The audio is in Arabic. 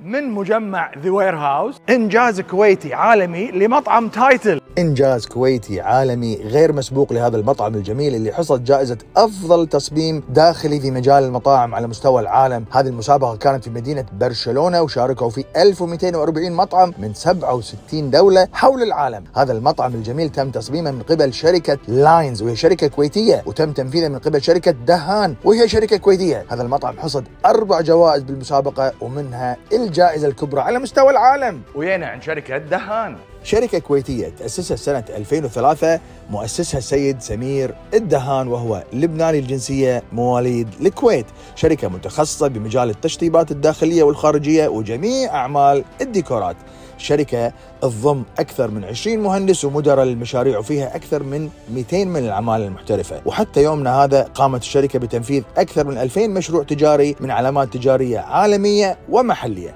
من مجمع ذا وير هاوس. إنجاز كويتي عالمي لمطعم تايتل. إنجاز كويتي عالمي غير مسبوق لهذا المطعم الجميل اللي حصد جائزة أفضل تصميم داخلي في مجال المطاعم على مستوى العالم. هذه المسابقة كانت في مدينة برشلونة وشاركوا في 1240 مطعم من 67 دولة حول العالم. هذا المطعم الجميل تم تصميمه من قبل شركة لاينز وهي شركة كويتية، وتم تنفيذه من قبل شركة دهان وهي شركة كويتية. هذا المطعم حصد 4 جوائز بالمسابقة ومنها الجائزة الكبرى على مستوى العالم، ويانا عن شركة دهان. شركة كويتية تأسسها سنة 2003، مؤسسها السيد سمير الدهان وهو لبناني الجنسية مواليد الكويت. شركة متخصصة بمجال التشطيبات الداخلية والخارجية وجميع أعمال الديكورات. شركة تضم أكثر من 20 مهندس ومدراء للمشاريع وفيها أكثر من 200 من الأعمال المحترفة. وحتى يومنا هذا قامت الشركة بتنفيذ أكثر من 2000 مشروع تجاري من علامات تجارية عالمية ومحلية.